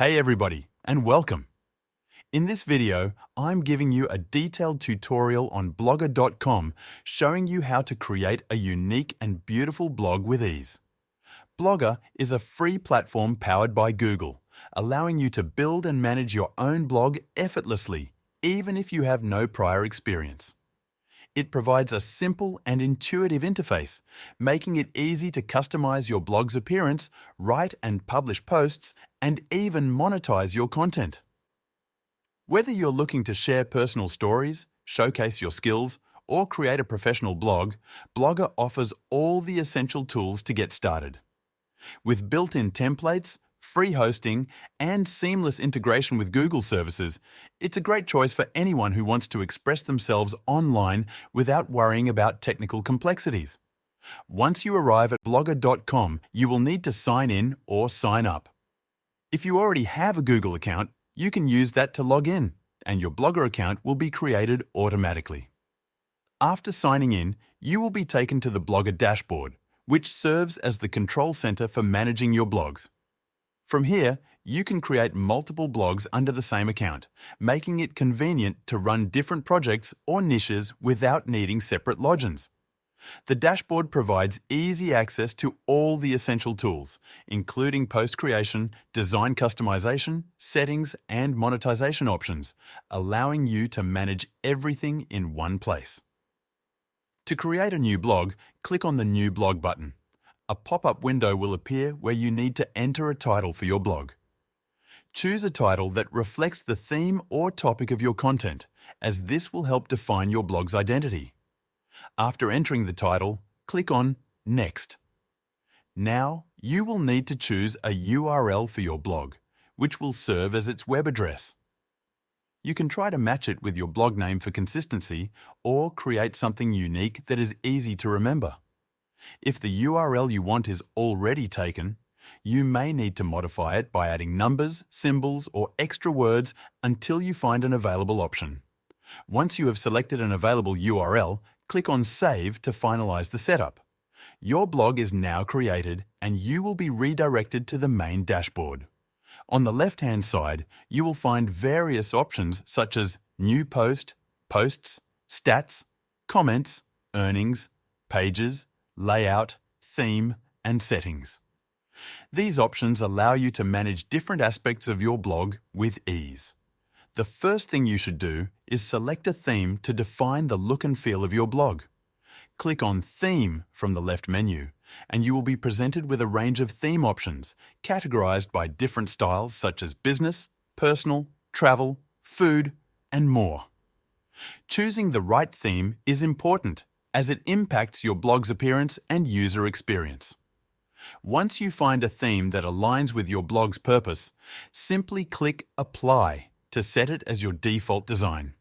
Hey everybody, and welcome. In this video, I'm giving you a detailed tutorial on blogger.com showing you how to create a unique and beautiful blog with ease. Blogger is a free platform powered by Google, allowing you to build and manage your own blog effortlessly, even if you have no prior experience. It provides a simple and intuitive interface, making it easy to customize your blog's appearance, write and publish posts, and even monetize your content. Whether you're looking to share personal stories, showcase your skills, or create a professional blog, Blogger offers all the essential tools to get started. With built-in templates, free hosting, and seamless integration with Google services, it's a great choice for anyone who wants to express themselves online without worrying about technical complexities. Once you arrive at blogger.com, you will need to sign in or sign up. If you already have a Google account, you can use that to log in, and your Blogger account will be created automatically. After signing in, you will be taken to the Blogger dashboard, which serves as the control center for managing your blogs. From here, you can create multiple blogs under the same account, making it convenient to run different projects or niches without needing separate logins. The dashboard provides easy access to all the essential tools, including post creation, design customization, settings, and monetization options, allowing you to manage everything in one place. To create a new blog, click on the New Blog button. A pop-up window will appear where you need to enter a title for your blog. Choose a title that reflects the theme or topic of your content, as this will help define your blog's identity. After entering the title, click on Next. Now, you will need to choose a URL for your blog, which will serve as its web address. You can try to match it with your blog name for consistency or create something unique that is easy to remember. If the URL you want is already taken, you may need to modify it by adding numbers, symbols, or extra words until you find an available option. Once you have selected an available URL, click on Save to finalize the setup. Your blog is now created and you will be redirected to the main dashboard. On the left-hand side, you will find various options such as New Post, Posts, Stats, Comments, Earnings, Pages, Layout, Theme, and Settings. These options allow you to manage different aspects of your blog with ease. The first thing you should do is select a theme to define the look and feel of your blog. Click on Theme from the left menu, and you will be presented with a range of theme options, categorized by different styles such as business, personal, travel, food, and more. Choosing the right theme is important, as it impacts your blog's appearance and user experience. Once you find a theme that aligns with your blog's purpose, simply click Apply to set it as your default design.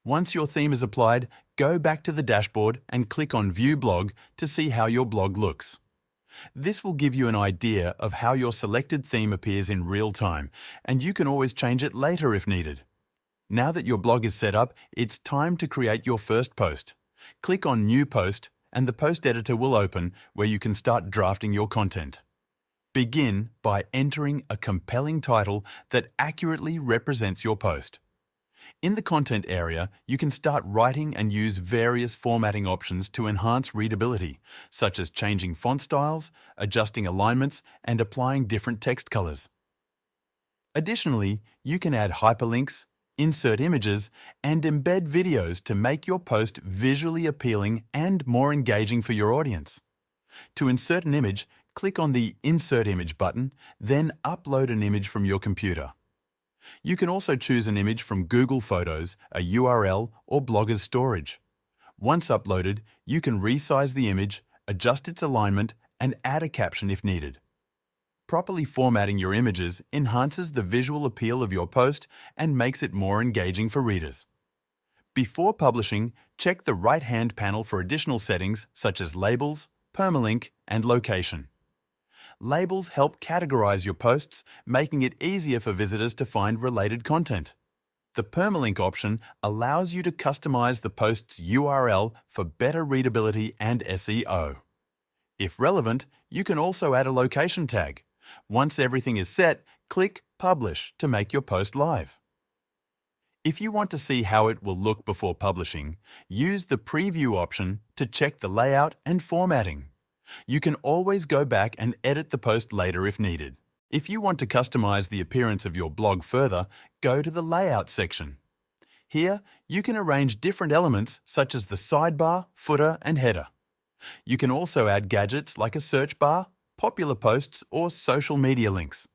Once your theme is applied, go back to the dashboard and click on View Blog to see how your blog looks. This will give you an idea of how your selected theme appears in real time, and you can always change it later if needed. Now that your blog is set up, it's time to create your first post. Click on New Post and the post editor will open where you can start drafting your content. Begin by entering a compelling title that accurately represents your post. In the content area, you can start writing and use various formatting options to enhance readability, such as changing font styles, adjusting alignments, and applying different text colors. Additionally, you can add hyperlinks, insert images, and embed videos to make your post visually appealing and more engaging for your audience. To insert an image, click on the Insert Image button, then upload an image from your computer. You can also choose an image from Google Photos, a URL, or Blogger's storage. Once uploaded, you can resize the image, adjust its alignment, and add a caption if needed. Properly formatting your images enhances the visual appeal of your post and makes it more engaging for readers. Before publishing, check the right-hand panel for additional settings such as labels, permalink, and location. Labels help categorize your posts, making it easier for visitors to find related content. The permalink option allows you to customize the post's URL for better readability and SEO. If relevant, you can also add a location tag. Once everything is set, click Publish to make your post live. If you want to see how it will look before publishing, use the Preview option to check the layout and formatting. You can always go back and edit the post later if needed. If you want to customize the appearance of your blog further, go to the Layout section. Here, you can arrange different elements such as the sidebar, footer, and header. You can also add gadgets like a search bar, popular posts, or social media links.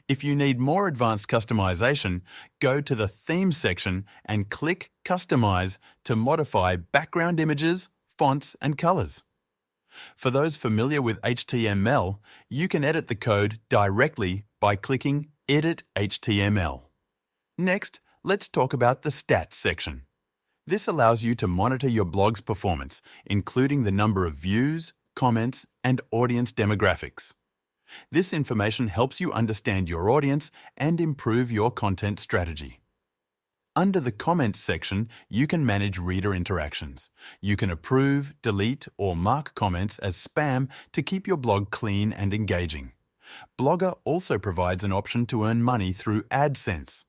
If you need more advanced customization, go to the Themes section and click Customize to modify background images, fonts, and colors. For those familiar with HTML, you can edit the code directly by clicking Edit HTML. Next, let's talk about the Stats section. This allows you to monitor your blog's performance, including the number of views, comments, and audience demographics. This information helps you understand your audience and improve your content strategy. Under the Comments section, you can manage reader interactions. You can approve, delete, or mark comments as spam to keep your blog clean and engaging. Blogger also provides an option to earn money through AdSense.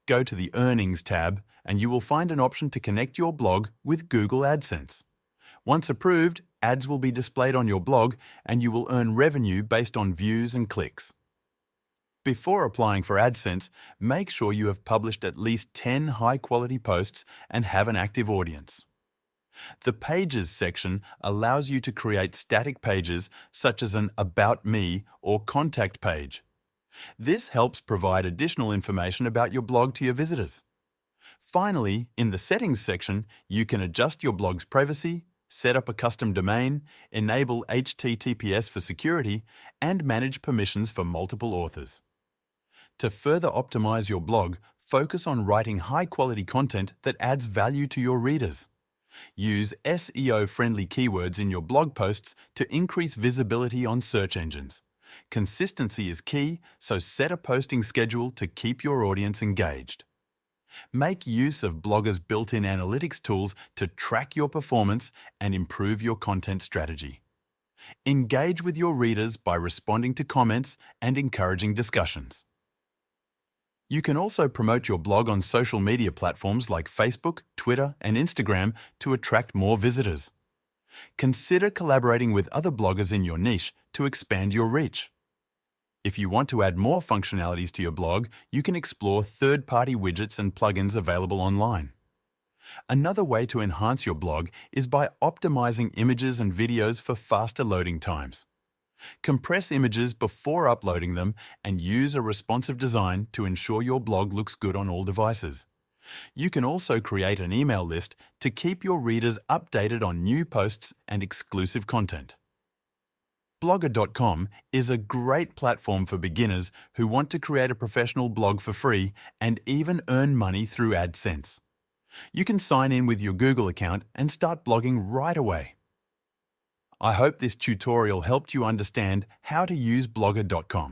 Go to the Earnings tab and you will find an option to connect your blog with Google AdSense. Once approved, ads will be displayed on your blog and you will earn revenue based on views and clicks. Before applying for AdSense, make sure you have published at least 10 high-quality posts and have an active audience. The Pages section allows you to create static pages such as an About Me or Contact page. This helps provide additional information about your blog to your visitors. Finally, in the Settings section, you can adjust your blog's privacy, set up a custom domain, enable HTTPS for security, and manage permissions for multiple authors. To further optimize your blog, focus on writing high-quality content that adds value to your readers. Use SEO-friendly keywords in your blog posts to increase visibility on search engines. Consistency is key, so set a posting schedule to keep your audience engaged. Make use of Blogger's built-in analytics tools to track your performance and improve your content strategy. Engage with your readers by responding to comments and encouraging discussions. You can also promote your blog on social media platforms like Facebook, Twitter, and Instagram to attract more visitors. Consider collaborating with other bloggers in your niche to expand your reach. If you want to add more functionalities to your blog, you can explore third-party widgets and plugins available online. Another way to enhance your blog is by optimizing images and videos for faster loading times. Compress images before uploading them and use a responsive design to ensure your blog looks good on all devices. You can also create an email list to keep your readers updated on new posts and exclusive content. Blogger.com is a great platform for beginners who want to create a professional blog for free and even earn money through AdSense. You can sign in with your Google account and start blogging right away. I hope this tutorial helped you understand how to use Blogger.com.